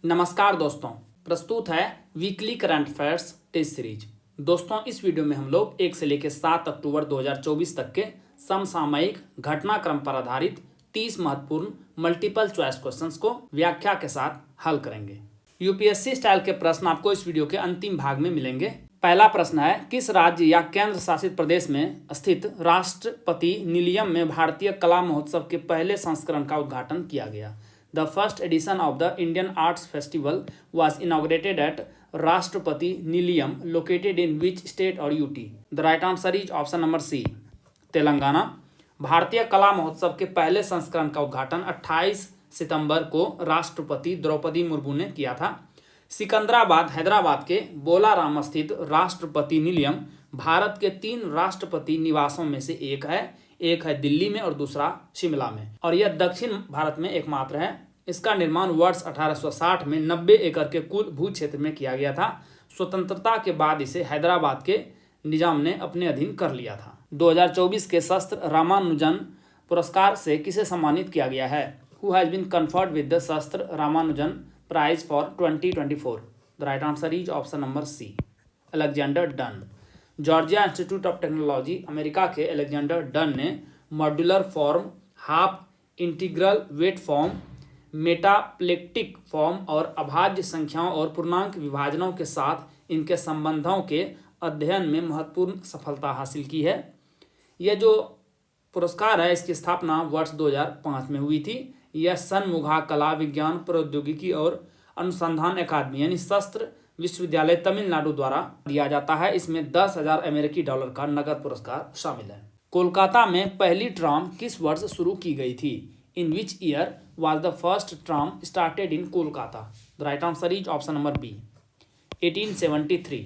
नमस्कार दोस्तों, प्रस्तुत है weekly current affairs test series. दोस्तों, इस वीडियो में हम लोग 1 से लेकर 7 अक्टूबर 2024 तक के समसामयिक घटनाक्रम पर आधारित 30 महत्वपूर्ण मल्टीपल चॉइस क्वेश्चंस को व्याख्या के साथ हल करेंगे। यूपीएससी स्टाइल के प्रश्न आपको इस वीडियो के अंतिम भाग में मिलेंगे। पहला प्रश्न है, किस राज्य या केंद्र शासित प्रदेश में स्थित राष्ट्रपति निलयम में भारतीय कला महोत्सव के पहले संस्करण का उद्घाटन किया गया? The first edition of the Indian Arts Festival was inaugurated at Rashtrapati Nilayam, located in which state or UT? The right answer is option number C, Telangana. भारतीय कला महोत्सव के पहले संस्करण का उद्घाटन 28 सितंबर को राष्ट्रपति द्रौपदी मुर्मू ने किया था। सिकंदराबाद हैदराबाद के बोलाराम स्थित राष्ट्रपति निलयम भारत के 3 राष्ट्रपति निवासों में से एक है दिल्ली में और दूसरा शिमला में, और यह दक्षिण भारत में एकमात्र है। इसका निर्माण वर्ष 1860 में 90 एकड़ के कुल भू क्षेत्र में किया गया था। स्वतंत्रता के बाद इसे हैदराबाद के निजाम ने अपने अधीन कर लिया था। 2024 के शस्त्र रामानुजन पुरस्कार से किसे सम्मानित किया गया है? Who has been conferred with the SASTRA Ramanujan prize for 2024? The right answer is option number C, Alexander Dunn. Georgia Institute of Technology America के अलेक्जेंडर डन ने modular form, half integral weight form, metaplectic form और अभाज्य संख्याओं और पूर्णांक विभाजनों के साथ इनके संबंधों के अध्ययन में महत्वपूर्ण सफलता हासिल की है। यह जो पुरस्कार है, इसकी स्थापना वर्ष 2005 में हुई थी। यह सन्मुखा कला विज्ञान प्रौद्योगिकी और अनुसंधान अकादमी यानी शस्त्र विश्वविद्यालय तमिलनाडु द्वारा दिया जाता है। इसमें 10,000 अमेरिकी डॉलर का नगद पुरस्कार शामिल है। कोलकाता में पहली ट्राम किस वर्ष शुरू की गई थी? In which year was the first tram started in Kolkata? The right answer is option number B, 1873।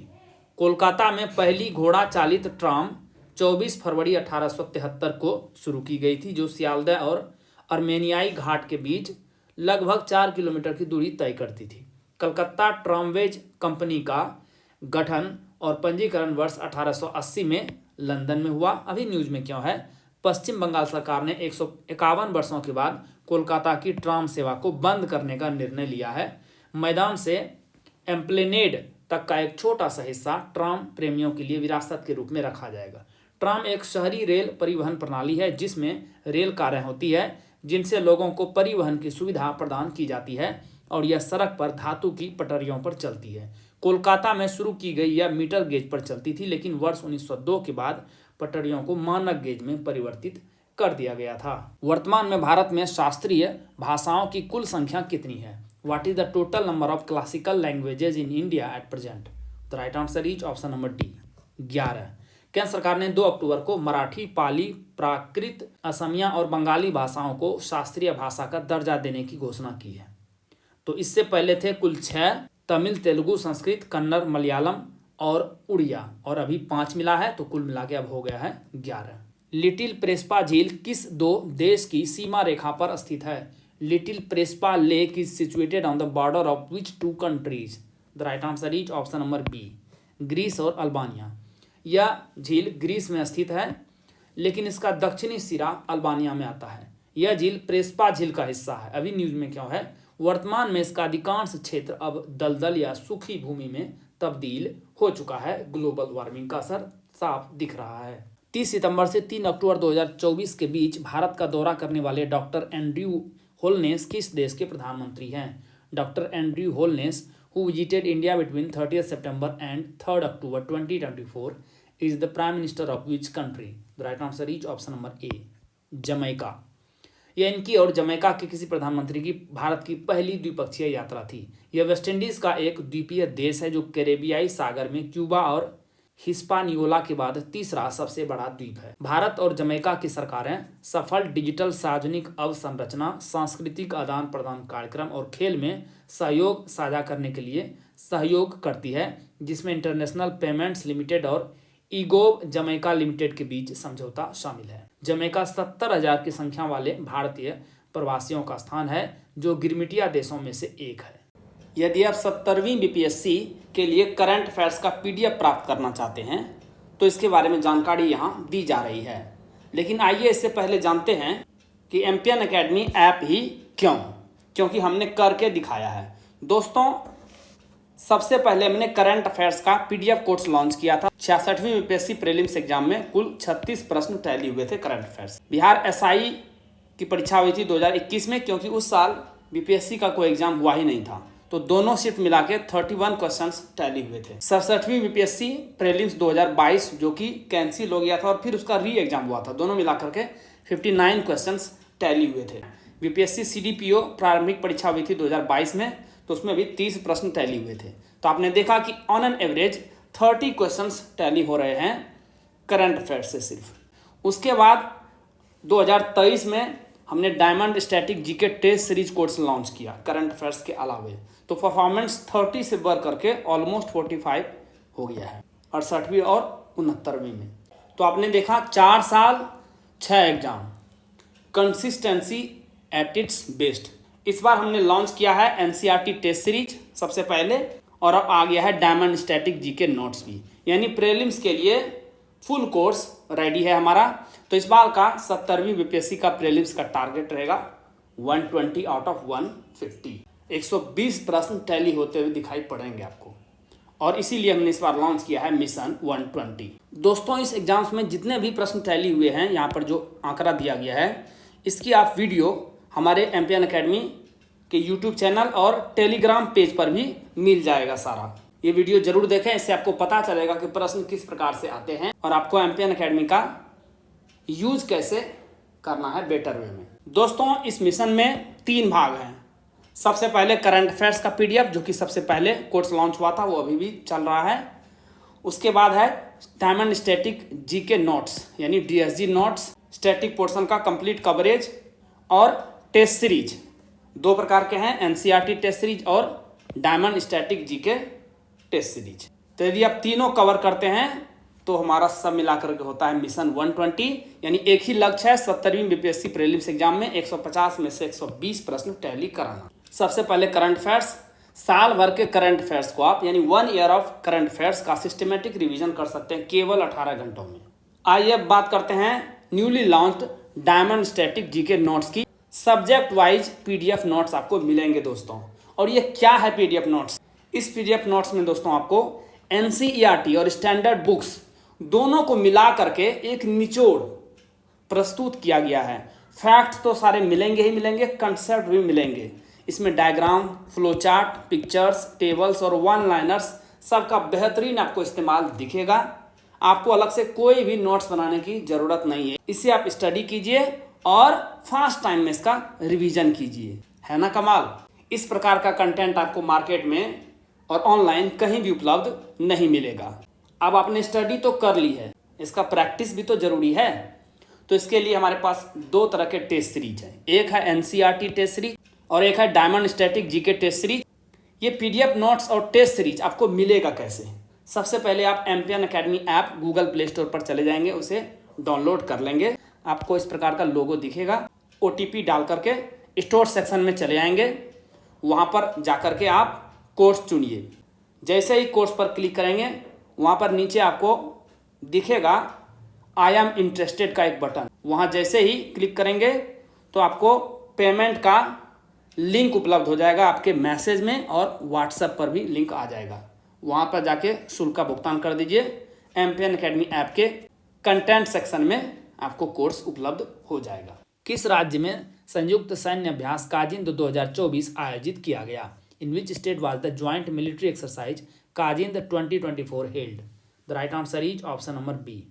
Kolkata में पहली घोड़ा चालित ट्राम 24 फरवरी 1873 को शुरू की गई थी, जो सियालदह और अर्मेनियाई घाट के बीच लगभग 4 किलोमीटर की दूरी तय करती थी। कलकत्ता ट्रामवेज कंपनी का गठन और पंजीकरण वर्ष 1880 में लंदन में हुआ। अभी न्यूज में क्यों है? पश्चिम बंगाल सरकार ने 151 वर्षों के बाद कोलकाता की ट्राम सेवा को बंद करने का निर्णय लिया है। मैदान से एम्प्लेनेड तक का एक छोटा सा हिस्सा ट्राम प्रेमियों के लिए विरासत के रूप में रखा जाएगा। ट्राम एक शहरी रेल परिवहन प्रणाली है जिसमें रेल कारें होती है जिनसे लोगों को परिवहन की सुविधा प्रदान की जाती है, और यह सड़क पर धातु की पटरियों पर चलती है। कोलकाता में शुरू की गई यह मीटर गेज पर चलती थी, लेकिन वर्ष 1902 के बाद पटरियों को मानक गेज में परिवर्तित कर दिया गया था। वर्तमान में भारत में शास्त्रीय भाषाओं की कुल संख्या कितनी है? What is the total number of classical languages in India at present? The right answer is option number D, 11। केंद्र सरकार ने 2 अक्टूबर को मराठी, पाली, प्राकृत, असमिया और बंगाली भाषाओं को शास्त्रीय भाषा का दर्जा देने की घोषणा की है। तो इससे पहले थे कुल 6, तमिल, तेलुगु, संस्कृत, कन्नड़, मलयालम और उड़िया, और अभी 5 मिला है, तो कुल मिला के अब हो गया है 11। लिटिल प्रेस्पा झील किस 2 देश की सीमा रेखा पर स्थित है? Little Prespa lake is situated on the border of which 2 countries? The right answer is option number B, Greece और अल्बानिया। यह झील ग्रीस में स्थित है, लेकिन इसका दक्षिणी सिरा अल्बानिया में आता है। यह झील प्रेस्पा झील का हिस्सा है। अभी न्यूज में क्यों है? वर्तमान में इसका अधिकांश क्षेत्र अब दलदल या सूखी भूमि में तब्दील हो चुका है। ग्लोबल वार्मिंग का असर साफ दिख रहा है। 30 सितंबर से 3 अक्टूबर 2024 के बीच भारत का दौरा करने वाले डॉक्टर एंड्रयू होलनेस किस देश के प्रधानमंत्री हैं? Doctor Andrew wholeness, who visited India between 30 September and 3 October 2024, is the prime minister of which country? The right answer is option number A, Jamaica. यह इनकी और जमैका के किसी प्रधानमंत्री की भारत की पहली द्विपक्षीय यात्रा थी। यह वेस्टइंडीज का एक द्वीपीय देश है जो कैरेबियाई सागर में क्यूबा और हिस्पानियोला के बाद तीसरा सबसे बड़ा द्वीप है। भारत और जमैका की सरकारें सफल डिजिटल सार्वजनिक अवसंरचना, सांस्कृतिक आदान प्रदान कार्यक्रम और खेल में सहयोग साझा करने के लिए सहयोग करती है, जिसमें इंटरनेशनल पेमेंट्स लिमिटेड और ईगोव जमैका लिमिटेड के बीच समझौता शामिल है। जमैका 70,000 की संख्या वाले भारतीय प्रवासियों का स्थान है, जो गिरमिटिया देशों में से एक है। यदि आप 70वीं बीपीएससी के लिए करंट अफेयर्स का पीडीएफ प्राप्त करना चाहते हैं तो इसके बारे में जानकारी यहाँ दी जा रही है। लेकिन आइए इससे पहले जानते हैं कि एम्पियन एकेडमी ऐप ही क्यों, क्योंकि हमने करके दिखाया है। दोस्तों सबसे पहले हमने करंट अफेयर्स का पीडीएफ कोर्स लॉन्च किया था। 66वीं यूपीएससी प्रीलिम्स एग्जाम में कुल 36 प्रश्न टैली हुए थे करंट अफेयर्स। बिहार एसआई की परीक्षा हुई थी 2021 में, क्योंकि उस साल बीपीएससी का कोई एग्जाम हुआ ही नहीं था, तो दोनों शिफ्ट मिला के 31 क्वेश्चन टैली हुए थे। 67वीं बीपीएससी प्रीलिम्स 2022 जो कि कैंसिल हो गया था और फिर उसका री एग्जाम हुआ था, दोनों मिलाकर के 59 क्वेश्चन टैली हुए थे। बीपीएससी सीडीपीओ प्रारंभिक परीक्षा हुई थी 2022 में, तो उसमें भी 30 प्रश्न टैली हुए थे। तो आपने देखा कि on an average 30 questions tally हो रहे हैं करंट अफेयर्स से सिर्फ। उसके बाद 2023 में हमने diamond static GK test series course launch किया करंट अफेयर्स के अलावे। तो परफॉर्मेंस 30 से बढ़ करके ऑलमोस्ट 45 हो गया है 68वीं और 69वीं में। तो आपने देखा 4 साल 6 exam, consistency at its best. इस बार हमने लॉन्च किया है एनसीईआरटी टेस्ट सीरीज सबसे पहले, और अब आ गया है डायमंड स्टैटिक जीके नोट्स भी, यानी प्रीलिम्स के लिए फुल कोर्स रेडी है हमारा। तो इस बार का 70वीं बीपीएससी का प्रीलिम्स का टारगेट रहेगा 120 आउट ऑफ 150। 120 प्रश्न टैली होते हुए दिखाई पड़ेंगे आपको, और इसीलिए हमने इस बार लॉन्च किया है मिशन 120। दोस्तों इस एग्जाम्स में जितने भी प्रश्न टैली हुए हैं, यहाँ पर जो आंकड़ा दिया गया है, इसकी आप वीडियो हमारे एमपीएन अकेडमी के यूट्यूब चैनल और टेलीग्राम पेज पर भी मिल जाएगा सारा। ये वीडियो जरूर देखें, इससे आपको पता चलेगा कि प्रश्न किस प्रकार से आते हैं और आपको एमपीएन अकेडमी का यूज कैसे करना है बेटर वे में। दोस्तों इस मिशन में 3 भाग हैं। सबसे पहले करंट अफेयर्स का पीडीएफ जो कि सबसे पहले कोर्स लॉन्च हुआ था, वो अभी भी चल रहा है। उसके बाद है डायमंड स्टैटिक जीके नोट्स यानी डीएसजी नोट्स, स्टैटिक पोर्शन का कंप्लीट कवरेज, और टेस्ट सीरीज 2 प्रकार के हैं, एनसीईआरटी टेस्ट सीरीज और diamond static GK test series. तो यदि आप तीनों कवर करते हैं तो हमारा सब मिलाकर के होता है मिशन 120, यानी एक ही लक्ष्य है 70वीं बीपीएससी प्रीलिम्स एग्जाम में 150 में से 120 प्रश्न टैली कराना। सबसे पहले करंट अफेयर्स, साल भर के करंट अफेयर्स को आप यानी 1 ईयर ऑफ करंट अफेयर्स का सिस्टमेटिक रिवीजन कर सकते हैं केवल 18 घंटों में। आइए अब बात करते हैं newly launched diamond static GK notes की। सब्जेक्ट वाइज पीडीएफ नोट्स आपको मिलेंगे दोस्तों। और ये क्या है पीडीएफ नोट्स? इस पीडीएफ नोट्स में दोस्तों आपको एनसीईआरटी और स्टैंडर्ड बुक्स दोनों को मिला करके एक निचोड़ प्रस्तुत किया गया है। फैक्ट्स तो सारे मिलेंगे ही मिलेंगे, कंसेप्ट भी मिलेंगे। इसमें diagram, flow chart, pictures, tables और वन लाइनर्स सबका बेहतरीन आपको इस्तेमाल दिखेगा। आपको अलग से कोई भी नोट्स बनाने की जरूरत नहीं है। इसे आप स्टडी कीजिए और फास्ट टाइम में इसका रिवीजन कीजिए, है ना कमाल। इस प्रकार का कंटेंट आपको मार्केट में और ऑनलाइन कहीं भी उपलब्ध नहीं मिलेगा। अब आपने स्टडी तो कर ली है, इसका प्रैक्टिस भी तो जरूरी है। तो इसके लिए हमारे पास 2 तरह के टेस्ट सीरीज हैं, एक है एनसीईआरटी टेस्ट सीरीज और एक है diamond static GK test series. ये पीडीएफ नोट्स और टेस्ट सीरीज आपको मिलेगा कैसे? सबसे पहले आप MPN academy app Google Play Store पर चले जाएंगे, उसे डाउनलोड कर लेंगे। आपको इस प्रकार का लोगो दिखेगा, ओटीपी डाल करके स्टोर सेक्शन में चले आएंगे। वहाँ पर जाकर के आप कोर्स चुनिए। जैसे ही कोर्स पर क्लिक करेंगे, वहाँ पर नीचे आपको दिखेगा आई एम इंटरेस्टेड का एक बटन। वहाँ जैसे ही क्लिक करेंगे तो आपको पेमेंट का लिंक उपलब्ध हो जाएगा आपके मैसेज में, और व्हाट्सएप पर भी लिंक आ जाएगा। वहाँ पर जाके शुल्क का भुगतान कर दीजिए। एमपीएन अकेडमी ऐप के कंटेंट सेक्शन में आपको कोर्स उपलब्ध हो जाएगा। किस राज्य में संयुक्त सैन्य अभ्यास काजिंद 2024 आयोजित किया गया? In which state was the joint military exercise Kazind 2024 held? The right answer is option number B,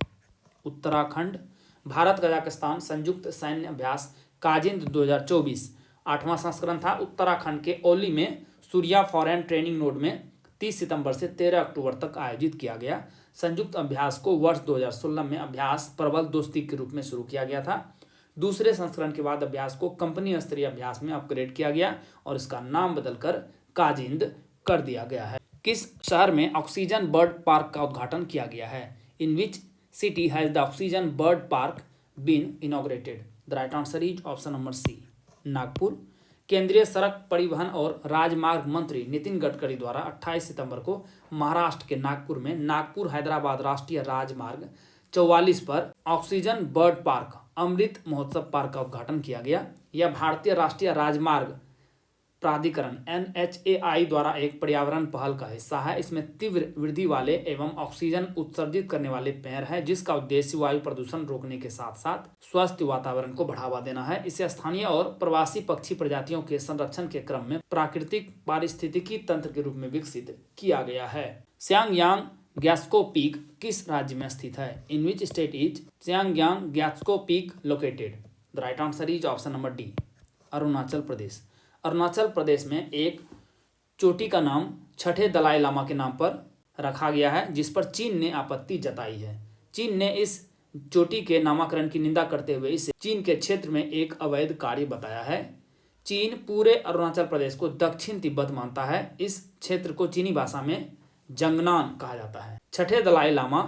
Uttarakhand. Bharat Kazakhstan संयुक्त सैन्य अभ्यास काजिंद 2024 8वां संस्करण था, उत्तराखंड के ओली में सूर्या फॉरेन ट्रेनिंग नोड में 30 सितंबर से 13 अक्टूबर तक आयोजित किया गया। संयुक्त अभ्यास को वर्ष 2016 में अभ्यास प्रबल दोस्ती के रूप में शुरू किया गया था। दूसरे संस्करण के बाद अभ्यास को कंपनी स्तरीय अभ्यास में अपग्रेड किया गया और इसका नाम बदलकर काजिंद कर दिया गया है। किस शहर में ऑक्सीजन बर्ड पार्क का उद्घाटन किया गया है? In which city has the oxygen bird park been inaugurated? The right answer is option number C, Nagpur. केंद्रीय सड़क परिवहन और राजमार्ग मंत्री नितिन गडकरी द्वारा 28 सितंबर को महाराष्ट्र के नागपुर में नागपुर हैदराबाद राष्ट्रीय राजमार्ग 44 पर oxygen bird park Amrit Mahotsav park का उद्घाटन किया गया। यह भारतीय राष्ट्रीय राजमार्ग प्राधिकरण NHAI द्वारा एक पर्यावरण पहल का हिस्सा है। इसमें तीव्र वृद्धि वाले एवं ऑक्सीजन उत्सर्जित करने वाले पेड़ है, जिसका उद्देश्य वायु प्रदूषण रोकने के साथ साथ स्वस्थ वातावरण को बढ़ावा देना है। इसे स्थानीय और प्रवासी पक्षी प्रजातियों के संरक्षण के क्रम में प्राकृतिक पारिस्थितिकी तंत्र के रूप में विकसित किया गया है। सियांग ग्यात्सो पीक किस राज्य में स्थित है? In which state is Siang Gyatso peak located? The right answer is option number D, Arunachal Pradesh. Arunachal Pradesh में एक चोटी का नाम छठे दलाई लामा के नाम पर रखा गया है, जिस पर चीन ने आपत्ति जताई है। चीन ने इस चोटी के नामकरण की निंदा करते हुए इसे चीन के क्षेत्र में एक अवैध कार्य बताया है। चीन पूरे अरुणाचल प्रदेश को दक्षिण तिब्बत मानता है। इस क्षेत्र को चीनी भाषा में जंगनान कहा जाता है। छठे दलाई लामा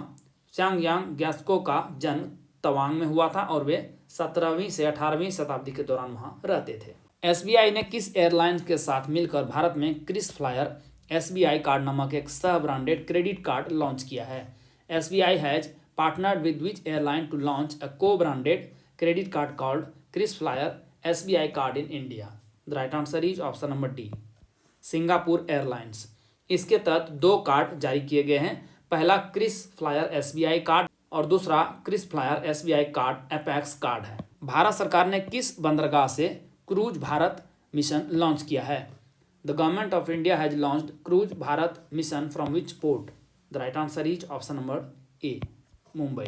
सियांग ग्यात्सो का जन्म तवांग में हुआ था और वे 17वीं से 18वीं शताब्दी के दौरान वहां रहते थे। SBI ने किस एयरलाइंस के साथ मिलकर भारत में क्रिस फ्लायर SBI कार्ड नामक एक सह ब्रांडेड क्रेडिट कार्ड लॉन्च किया है? SBI has partnered with which airline to launch a co-branded credit card called Kris Flyer SBI card in India? The right answer is option number D, Singapore Airlines. इसके तहत 2 card जारी किए गए हैं। पहला Chris Flyer SBI card और दूसरा Kris Flyer SBI card Apex card है। भारत सरकार ने किस बंदरगाह से क्रूज भारत मिशन लॉन्च किया है? The government of India has launched cruise Bharat mission from which port? The right answer is option number ए, मुंबई।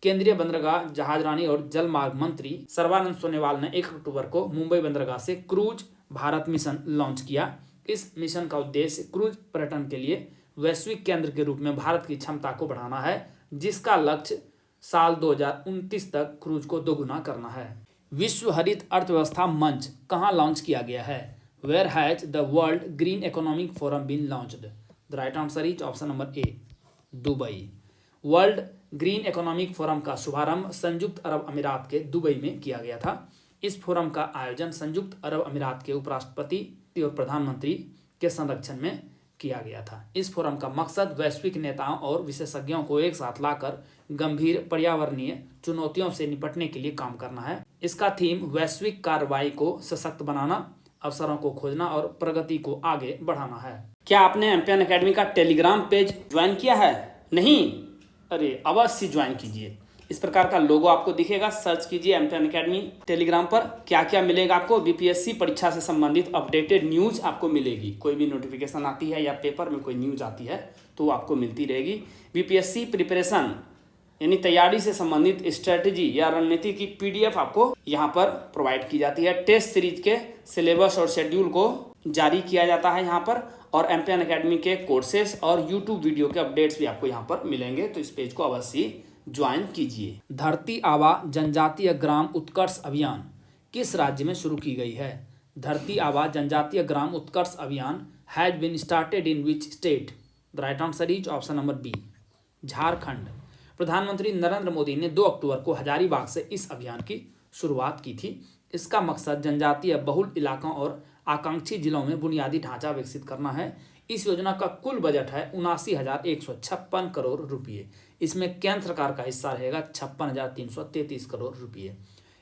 केंद्रीय बंदरगाह, जहाजरानी और जलमार्ग मंत्री सर्बानंद सोनोवाल ने 1 अक्टूबर को मुंबई बंदरगाह से क्रूज भारत मिशन लॉन्च किया। इस मिशन का उद्देश्य क्रूज पर्यटन के लिए वैश्विक केंद्र के रूप में भारत की क्षमता को बढ़ाना है, जिसका लक्ष्य साल 2029 तक क्रूज को दोगुना करना है। विश्व हरित अर्थव्यवस्था मंच कहाँ लॉन्च किया गया है? Where has the world green economic forum been launched? The right answer is option number A, Dubai. World green economic forum का शुभारंभ संयुक्त अरब अमीरात के दुबई में किया गया था। इस फोरम का आयोजन संयुक्त अरब अमीरात के उपराष्ट्रपति और प्रधानमंत्री के संरक्षण में किया गया था। इस फोरम का मकसद वैश्विक नेताओं और विशेषज्ञों को एक साथ लाकर गंभीर पर्यावरणीय चुनौतियों से निपटने के लिए काम करना है। इसका थीम वैश्विक कार्रवाई को सशक्त बनाना, अवसरों को खोजना और प्रगति को आगे बढ़ाना है। क्या आपने एमपीएन एकेडमी का टेलीग्राम पेज ज्वाइन किया है? नहीं? अरे अवश्य ज्वाइन कीजिए। इस प्रकार का लोगो आपको दिखेगा, सर्च कीजिए एमपीएन एकेडमी टेलीग्राम पर। क्या क्या मिलेगा आपको? बीपीएससी परीक्षा से संबंधित अपडेटेड न्यूज आपको मिलेगी। कोई भी नोटिफिकेशन आती है या पेपर में कोई न्यूज आती है तो आपको मिलती रहेगी। बीपीएससी प्रिपरेशन यानी तैयारी से संबंधित स्ट्रेटेजी या रणनीति की PDF आपको यहाँ पर प्रोवाइड की जाती है। टेस्ट सीरीज के सिलेबस और शेड्यूल को जारी किया जाता है यहाँ पर, और एमपीएन एकेडमी के कोर्सेस और यूट्यूब वीडियो के अपडेट्स भी आपको यहाँ पर मिलेंगे। तो इस पेज को अवश्य ज्वाइन कीजिए। धरती आबा जनजातीय ग्राम उत्कर्ष अभियान किस राज्य में शुरू की गई है? धरती आबा जनजातीय ग्राम उत्कर्ष अभियान has been started in which state? The right answer is option number B, Jharkhand. प्रधानमंत्री नरेंद्र मोदी ने 2 अक्टूबर को हजारीबाग से इस अभियान की शुरुआत की थी। इसका मकसद जनजातीय बहुल इलाकों और आकांक्षी जिलों में बुनियादी ढांचा विकसित करना है। इस योजना का कुल बजट है 79,156 करोड़ रुपये। इसमें केंद्र सरकार का हिस्सा रहेगा 56,333 करोड़ रुपये।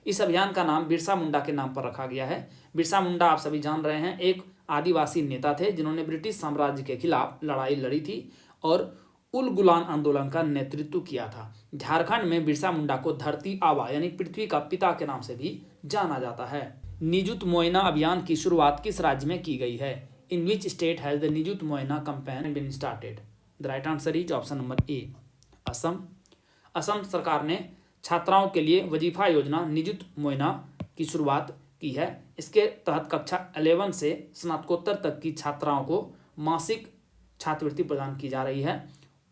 इस अभियान का नाम बिरसा मुंडा के नाम पर रखा गया है। बिरसा मुंडा आप सभी जान रहे हैं, एक आदिवासी नेता थे जिन्होंने ब्रिटिश साम्राज्य के खिलाफ लड़ाई लड़ी थी और उल गुलान आंदोलन का नेतृत्व किया था। झारखंड में बिरसा मुंडा को धरती आबा यानी पृथ्वी का पिता के नाम से भी जाना जाता है। निजुत मोइना अभियान की शुरुआत किस राज्य में की गई है? In which state has the Nijut Moina campaign been started? The right answer is option number A, Assam. Assam सरकार ने छात्राओं के लिए वजीफा योजना निजुत मोइना की शुरुआत की है। इसके तहत कक्षा 11 से स्नातकोत्तर तक की छात्राओं को मासिक छात्रवृत्ति प्रदान की जा रही है।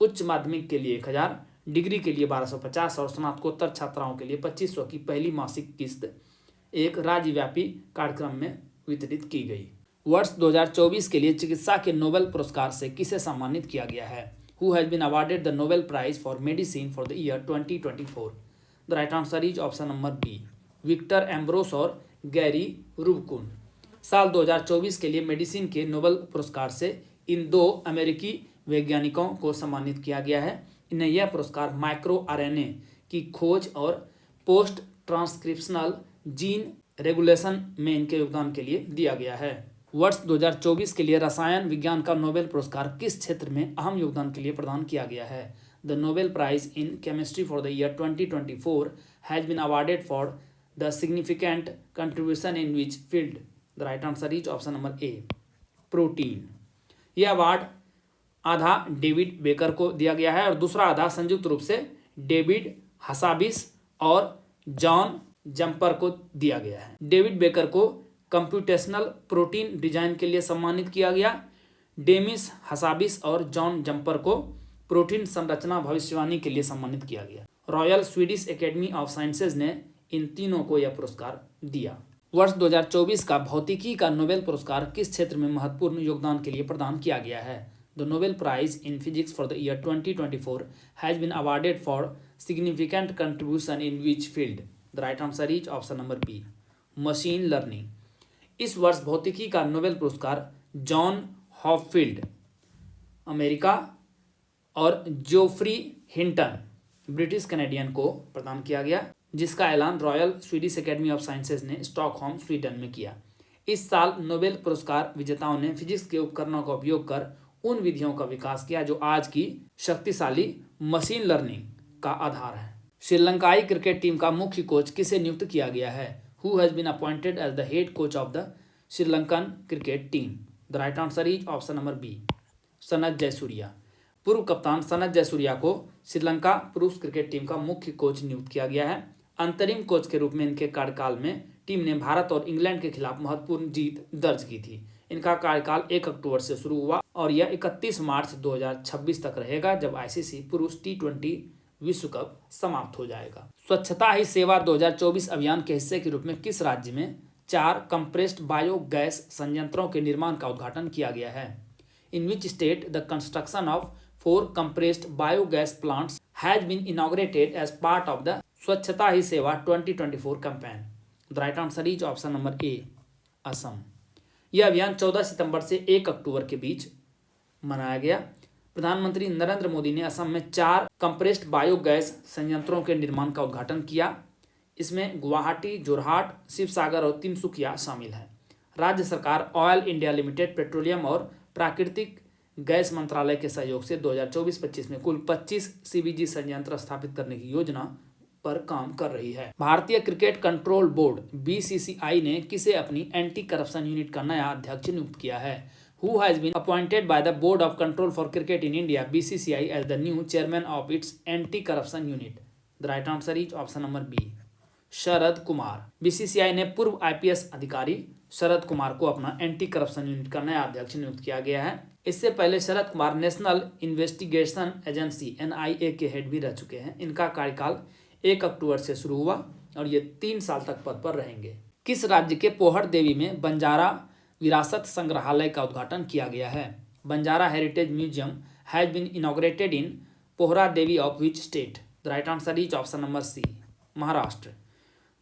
उच्च माध्यमिक के लिए 1000, डिग्री के लिए 1250 और स्नातकोत्तर छात्राओं के लिए 2500 की पहली मासिक किस्त एक राज्यव्यापी कार्यक्रम में वितरित की गई। वर्ष 2024 के लिए चिकित्सा के नोबेल पुरस्कार से किसे सम्मानित किया गया है? Who has been awarded the Nobel Prize for Medicine for the year 2024? The right answer is option number B, Victor Ambros और गैरी रूबकुन। साल 2024 के लिए मेडिसिन के नोबेल पुरस्कार से इन 2 अमेरिकी वैज्ञानिकों को सम्मानित किया गया है। इन्हें यह पुरस्कार माइक्रो RNA की खोज और पोस्ट ट्रांसक्रिप्शनल जीन रेगुलेशन में इनके योगदान के लिए दिया गया है। वर्ष 2024 के लिए रसायन विज्ञान का नोबेल पुरस्कार किस क्षेत्र में अहम योगदान के लिए प्रदान किया गया है? The Nobel prize in chemistry for the year 2024 has been awarded for the significant contribution in which field? The right answer is option number A, protein. यह अवार्ड आधा डेविड बेकर को दिया गया है और दूसरा आधा संयुक्त रूप से डेविड हसाबिस और जॉन जंपर को दिया गया है। डेविड बेकर को कंप्यूटेशनल प्रोटीन डिजाइन के लिए सम्मानित किया गया। डेमिस हसाबिस और जॉन जंपर को प्रोटीन संरचना भविष्यवाणी के लिए सम्मानित किया गया। Royal Swedish Academy of Sciences ने इन तीनों को यह पुरस्कार दिया। वर्ष 2024 का भौतिकी का नोबेल पुरस्कार किस क्षेत्र में महत्वपूर्ण योगदान के लिए प्रदान किया गया है? The Nobel prize in physics for the year 2024 has been awarded for significant contribution in which field? The right answer is option number B, machine learning. इस वर्ष भौतिकी का नोबेल पुरस्कार जॉन हॉपफील्ड अमेरिका और जोफ्री हिंटन ब्रिटिश कैनेडियन को प्रदान किया गया, जिसका ऐलान Royal Swedish Academy of Sciences ने स्टॉकहोम स्वीडन में किया। इस साल नोबेल पुरस्कार विजेताओं ने फिजिक्स के उपकरणों का उपयोग कर उन विधियों का विकास किया जो आज की शक्तिशाली मशीन लर्निंग का आधार है। श्रीलंकाई क्रिकेट टीम का मुख्य कोच किसे नियुक्त किया गया है? Who has been appointed as the head coach of the Sri Lankan cricket team? The right answer is option number B, Sanat Jayasuriya. पूर्व कप्तान सनत जयसूर्या को श्रीलंका पुरुष क्रिकेट टीम का मुख्य कोच नियुक्त किया गया है। अंतरिम कोच के रूप में इनके कार्यकाल में टीम ने भारत और इंग्लैंड के खिलाफ महत्वपूर्ण जीत दर्ज की थी। इनका कार्यकाल 1 अक्टूबर से शुरू हुआ और यह 31 मार्च 2026 तक रहेगा, जब आईसीसी पुरुष T20 विश्व कप समाप्त हो जाएगा। स्वच्छता ही सेवा 2024 अभियान के हिस्से के रूप में किस राज्य में 4 कंप्रेस्ड बायोगैस संयंत्रों के निर्माण का उद्घाटन किया गया है? In which state the construction of 4 compressed biogas plants has been inaugurated as part of the Swachhata Hi Seva 2024 campaign? The right answer is option number A, Assam. यह अभियान 14 सितंबर से 1 अक्टूबर के बीच मनाया गया। प्रधानमंत्री नरेंद्र मोदी ने असम में 4 कंप्रेस्ड बायोगैस संयंत्रों के निर्माण का उद्घाटन किया। इसमें गुवाहाटी, जोरहाट, शिवसागर और तिनसुकिया शामिल है। राज्य सरकार ऑयल इंडिया लिमिटेड, पेट्रोलियम और प्राकृतिक गैस मंत्रालय के सहयोग से 2024-25 में कुल 25 सीबीजी संयंत्र स्थापित करने की योजना पर काम कर रही है। भारतीय क्रिकेट कंट्रोल बोर्ड बीसीसीआई ने किसे अपनी एंटी करप्शन यूनिट का नया अध्यक्ष नियुक्त किया है? Who has been appointed by the Board of Control for Cricket in India (BCCI) as the new chairman of its anti-corruption unit? The right answer is option number B, Sharad Kumar. BCCI ने पूर्व IPS अधिकारी शरद कुमार को अपना anti corruption unit का नया अध्यक्ष नियुक्त किया गया है। इससे पहले Sharad Kumar National Investigation Agency (NIA) के हेड भी रह चुके हैं। इनका कार्यकाल 1 अक्टूबर से शुरू हुआ और ये 3 साल तक पद पर रहेंगे। किस राज्य के पोहर देवी में बंजारा विरासत संग्रहालय का उद्घाटन किया गया है? Banjara heritage museum has been inaugurated in Pohra Devi of which state? The right answer is option number C, Maharashtra.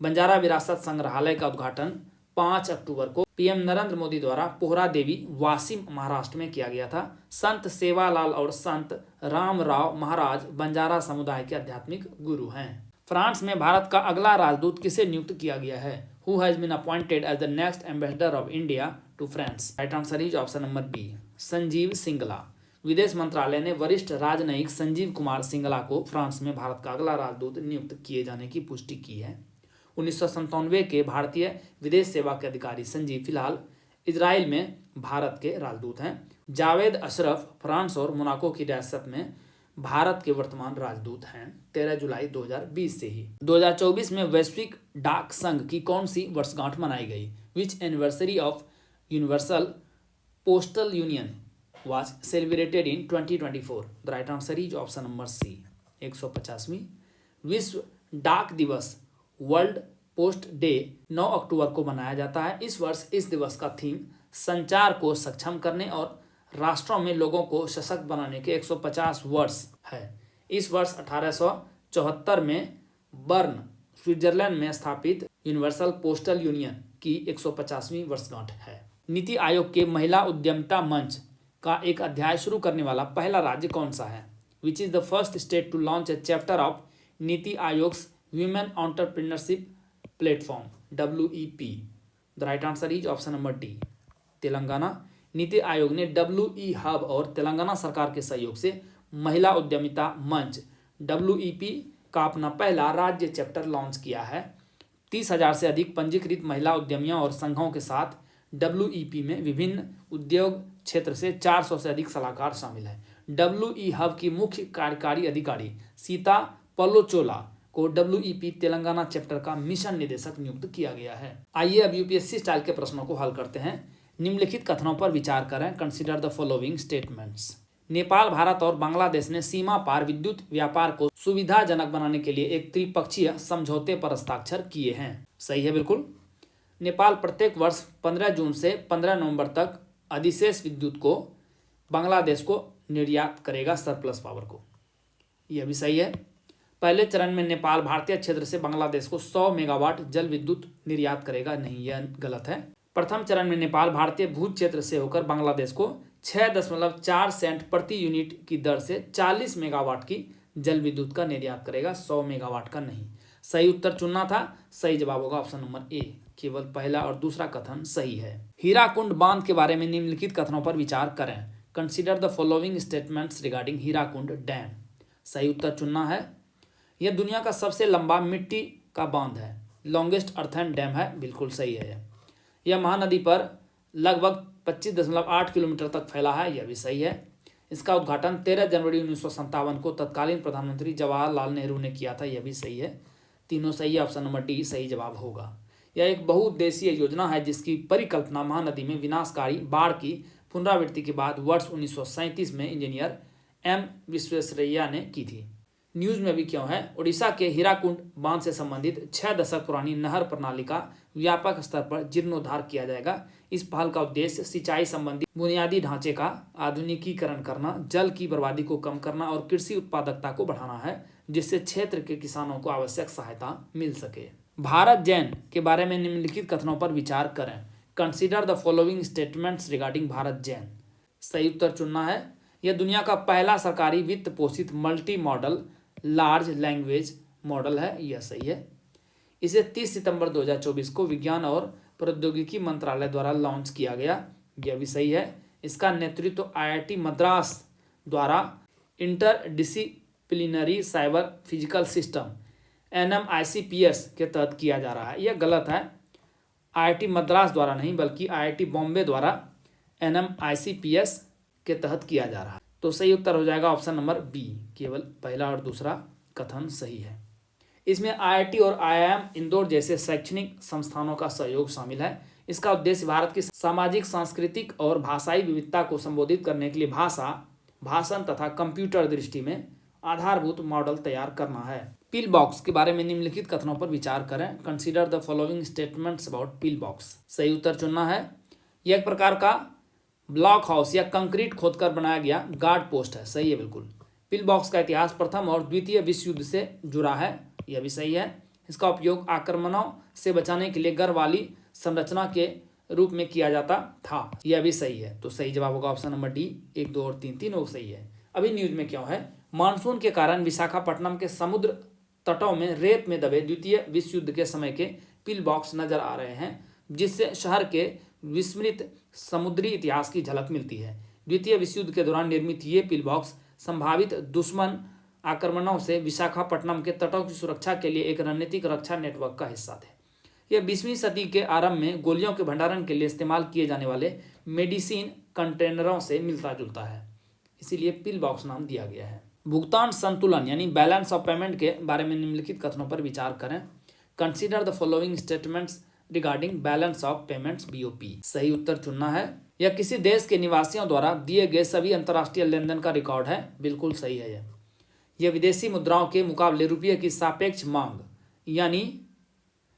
Banjara विरासत संग्रहालय का उद्घाटन 5 अक्टूबर को पीएम नरेंद्र मोदी द्वारा पोहरा देवी, वाशिम, महाराष्ट्र में किया गया था। संत सेवालाल और संत रामराव महाराज बंजारा समुदाय के आध्यात्मिक गुरु हैं। फ्रांस में भारत का अगला राजदूत किसे नियुक्त किया गया है? Who has been appointed as the next ambassador of India to France? Right answer is option number B, Sanjeev Singla. विदेश मंत्रालय ने वरिष्ठ राजनयिक संजीव कुमार सिंगला को फ्रांस में भारत का अगला राजदूत नियुक्त किए जाने की पुष्टि की है। 1997 के भारतीय विदेश सेवा के अधिकारी संजीव फिलहाल इजराइल में भारत के राजदूत हैं। जावेद अशरफ फ्रांस और मोनाको की रियासत में भारत के वर्तमान राजदूत हैं 13 जुलाई 2020 से ही। 2024 में वैश्विक डाक संघ की कौन सी वर्षगांठ मनाई गई? Which anniversary of Universal Postal Union was celebrated in 2024? The right answer is option number C, 150वीं। विश्व डाक दिवस वर्ल्ड पोस्ट डे 9 अक्टूबर को मनाया जाता है। इस वर्ष इस दिवस का थीम संचार को सक्षम करने और राष्ट्रों में लोगों को सशक्त बनाने के 150 वर्ष है। इस वर्ष 1874 में बर्न, स्विट्जरलैंड में स्थापित यूनिवर्सल पोस्टल यूनियन की 150वीं वर्षगांठ है। नीति आयोग के महिला उद्यमिता मंच का एक अध्याय शुरू करने वाला पहला राज्य कौन सा है? Which is the first state to launch a chapter of NITI Aayog's women entrepreneurship platform WEP? The right answer is option number D, Telangana. NITI Aayog ने WE हब और तेलंगाना सरकार के सहयोग से महिला उद्यमिता मंच WEP का अपना पहला राज्य चैप्टर लॉन्च किया है। 30,000 से अधिक पंजीकृत महिला उद्यमियों और संघों के साथ WEP में विभिन्न उद्योग क्षेत्र से 400 से अधिक सलाहकार शामिल हैं। WE हब की मुख्य कार्यकारी अधिकारी सीता पलोचोला को WEP तेलंगाना चैप्टर का मिशन निदेशक नियुक्त किया गया है। आइए अब UPSC स्टाइल के प्रश्नों को हल करते हैं। निम्नलिखित कथनों पर विचार करें। Consider the following statements. Nepal, Bharat और बांग्लादेश ने सीमा पार विद्युत व्यापार को सुविधाजनक बनाने के लिए एक त्रिपक्षीय समझौते पर हस्ताक्षर किए हैं। सही है, बिल्कुल। नेपाल प्रत्येक वर्ष 15 जून से 15 नवंबर तक अधिशेष विद्युत को बांग्लादेश को निर्यात करेगा, सरप्लस पावर को। यह भी सही है। पहले चरण में नेपाल भारतीय क्षेत्र से बांग्लादेश को 100 मेगावाट जल विद्युत निर्यात करेगा, नहीं, यह गलत है। प्रथम चरण में नेपाल भारतीय भू क्षेत्र से होकर बांग्लादेश को 6.4 सेंट प्रति यूनिट की दर से 40 मेगावाट की जल विद्युत का निर्यात करेगा, 100 मेगावाट का नहीं। सही उत्तर चुनना था। सही जवाब होगा ऑप्शन नंबर ए। केवल पहला और दूसरा कथन सही है। हीराकुंड बांध के बारे में निम्नलिखित कथनों पर विचार करें। Consider the following statements regarding Hirakud dam. सही उत्तर चुनना है। यह दुनिया का सबसे लंबा मिट्टी का बांध है, लॉन्गेस्ट अर्थन डैम है, बिल्कुल सही है। यह महानदी पर लगभग 25.8 किलोमीटर तक फैला है, यह भी सही है। इसका उद्घाटन 13 जनवरी 1957 को तत्कालीन प्रधानमंत्री जवाहरलाल नेहरू ने किया था, यह भी सही है। तीनों सही है, ऑप्शन नंबर डी सही जवाब होगा। यह एक बहुउद्देशीय योजना है जिसकी परिकल्पना महानदी में विनाशकारी बाढ़ की पुनरावृत्ति के बाद वर्ष 1937 में इंजीनियर M विश्वेश्वरैया ने की थी। न्यूज में भी क्यों है। उड़ीसा के हीराकुंड बांध से संबंधित 6 दशक पुरानी नहर प्रणाली का व्यापक स्तर पर जीर्णोद्धार किया जाएगा। इस पहल का उद्देश्य सिंचाई संबंधी बुनियादी ढांचे का आधुनिकीकरण करना, जल की बर्बादी को कम करना और कृषि उत्पादकता को बढ़ाना है, जिससे क्षेत्र के किसानों को आवश्यक सहायता मिल सके। भारत जैन के बारे में निम्नलिखित कथनों पर विचार करें। Consider the following statements regarding Bharat Jain. सही उत्तर चुनना है। यह दुनिया का पहला सरकारी वित्त पोषित multi modal large language model है, यह सही है। इसे 30 सितंबर 2024 को विज्ञान और प्रौद्योगिकी मंत्रालय द्वारा लॉन्च किया गया, यह भी सही है। इसका नेतृत्व IIT मद्रास द्वारा interdisciplinary cyber physical system NMICPS के तहत किया जा रहा है, यह गलत है। IIT मद्रास द्वारा नहीं बल्कि IIT बॉम्बे द्वारा NMICPS के तहत किया जा रहा है। तो सही उत्तर हो जाएगा ऑप्शन नंबर बी। केवल पहला और दूसरा कथन सही है। इसमें IIT और IIM इंदौर जैसे शैक्षणिक संस्थानों का सहयोग शामिल है। इसका उद्देश्य भारत की सामाजिक, सांस्कृतिक और भाषाई विविधता को संबोधित करने के लिए भाषा, भाषण तथा कंप्यूटर दृष्टि में आधारभूत मॉडल तैयार करना है। पिल बॉक्स के बारे में निम्नलिखित कथनों पर विचार करें। Consider the following statements about pill box. सही उत्तर चुनना है। यह एक प्रकार का ब्लॉक हाउस या कंक्रीट खोदकर बनाया गया गार्ड पोस्ट है, सही है बिल्कुल। पिल बॉक्स का इतिहास प्रथम और द्वितीय विश्व युद्ध से जुड़ा है, यह भी सही है। इसका उपयोग आक्रमणों से बचाने के लिए घर वाली संरचना के रूप में किया जाता था, यह भी सही है। तो सही जवाब होगा ऑप्शन नंबर डी। 1, 2 और 3 तीनों सही है। अभी न्यूज में क्यों है। मानसून के कारण विशाखापट्टनम के समुद्र तटों में रेत में दबे द्वितीय विश्व युद्ध के समय के पिल बॉक्स नजर आ रहे हैं, जिससे शहर के विस्मृत समुद्री इतिहास की झलक मिलती है। द्वितीय विश्व युद्ध के दौरान निर्मित ये पिल बॉक्स संभावित दुश्मन आक्रमणों से विशाखापट्टनम के तटों की सुरक्षा के लिए एक रणनीतिक रक्षा नेटवर्क का हिस्सा थे। यह 20वीं सदी के आरंभ में गोलियों के भंडारण के लिए इस्तेमाल किए जाने वाले मेडिसिन कंटेनरों से मिलता जुलता है, इसीलिए पिल बॉक्स नाम दिया गया है। भुगतान संतुलन यानी बैलेंस ऑफ पेमेंट के बारे में निम्नलिखित कथनों पर विचार करें। Consider the following statements regarding balance of payments BOP। सही उत्तर चुनना है। यह किसी देश के निवासियों द्वारा दिए गए सभी अंतर्राष्ट्रीय लेनदेन का रिकॉर्ड है, बिल्कुल सही है। यह विदेशी मुद्राओं के मुकाबले रुपये की सापेक्ष मांग यानी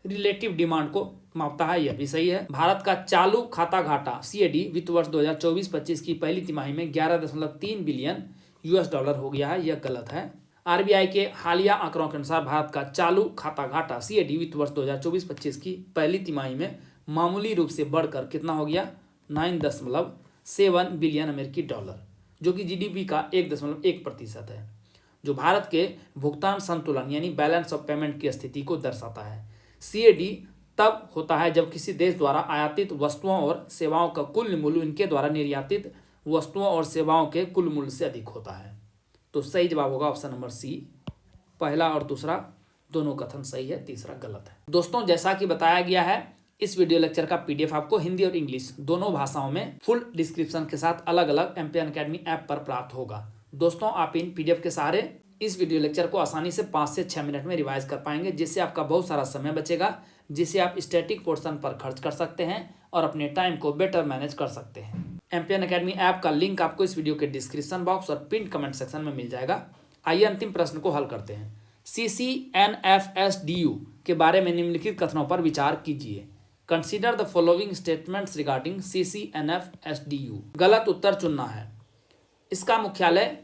रिलेटिव डिमांड को मापता है, यह भी सही है। भारत का चालू खाता घाटा CAD वित्त वर्ष 2024-25 की पहली तिमाही में 11.3 बिलियन $, हो गया है, यह गलत है। RBI के हालिया आंकड़ों के अनुसार भारत का चालू खाता घाटा CAD वित्त वर्ष 2024-25 की पहली तिमाही में मामूली रूप से बढ़कर कितना हो गया 9.7 बिलियन $, जो कि GDP का 1.1% है, जो भारत के भुगतान संतुलन यानी बैलेंस ऑफ पेमेंट की स्थिति को दर्शाता है। CAD तब होता है जब किसी देश द्वारा आयातित वस्तुओं और सेवाओं का कुल मूल्य इनके द्वारा निर्यातित वस्तुओं और सेवाओं के कुल मूल्य से अधिक होता है। तो सही जवाब होगा ऑप्शन नंबर सी। पहला और दूसरा दोनों कथन सही है, तीसरा गलत है। दोस्तों, जैसा कि बताया गया है, इस वीडियो लेक्चर का पीडीएफ आपको हिंदी और इंग्लिश दोनों भाषाओं में फुल डिस्क्रिप्शन के साथ अलग अलग एमपीएन अकेडमी ऐप पर प्राप्त होगा। दोस्तों, आप इन पीडीएफ के सहारे इस वीडियो लेक्चर को आसानी से 5 से 6 मिनट में रिवाइज कर पाएंगे, जिससे आपका बहुत सारा समय बचेगा, जिसे आप स्टैटिक पोर्शन पर खर्च कर सकते हैं और अपने टाइम को बेटर मैनेज कर सकते हैं। एमपीएन अकेडमी ऐप का लिंक आपको इस वीडियो के डिस्क्रिप्शन बॉक्स और पिन कमेंट सेक्शन में मिल जाएगा। आइए अंतिम प्रश्न को हल करते हैं। CCNFSDU के बारे में निम्नलिखित कथनों पर विचार कीजिए। Consider the following statements regarding CCNFSDU। गलत उत्तर चुनना है। इसका मुख्यालय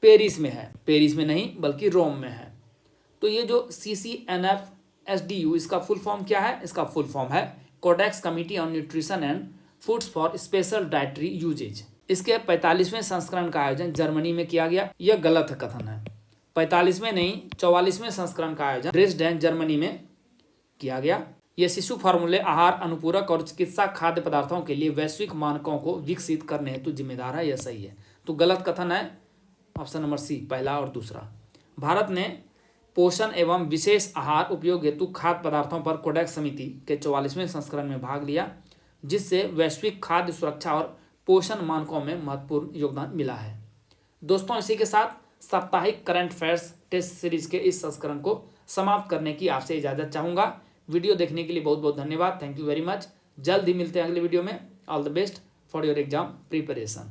पेरिस में है, पेरिस में नहीं बल्कि रोम में है। तो ये जो CCNFSDU इसका फुल फॉर्म क्या है? इसका फुल फॉर्म है Codex committee on nutrition and foods for special dietary uses. इसके 45वें संस्करण का आयोजन जर्मनी में किया गया। यह गलत कथन है। 45वें नहीं 44वें संस्करण का आयोजन ड्रेसडेन जर्मनी में किया गया। यह शिशु फार्मूले, आहार अनुपूरक और चिकित्सा खाद्य पदार्थों के लिए वैश्विक मानकों को विकसित करने हेतु जिम्मेदार है। यह सही है। तो गलत कथन है ऑप्शन नंबर सी, पहला और दूसरा। भारत ने पोषण एवं विशेष आहार उपयोग हेतु खाद्य पदार्थों पर कोडेक्स समिति के 44वें संस्करण में भाग लिया, जिससे वैश्विक खाद्य सुरक्षा और पोषण मानकों में महत्वपूर्ण योगदान मिला है। दोस्तों, इसी के साथ साप्ताहिक करंट अफेयर्स टेस्ट सीरीज के इस संस्करण को समाप्त करने की आपसे इजाजत चाहूंगा। वीडियो देखने के लिए बहुत बहुत धन्यवाद। Thank you very much. जल्द ही मिलते हैं अगले वीडियो में। All the best for your exam preparation.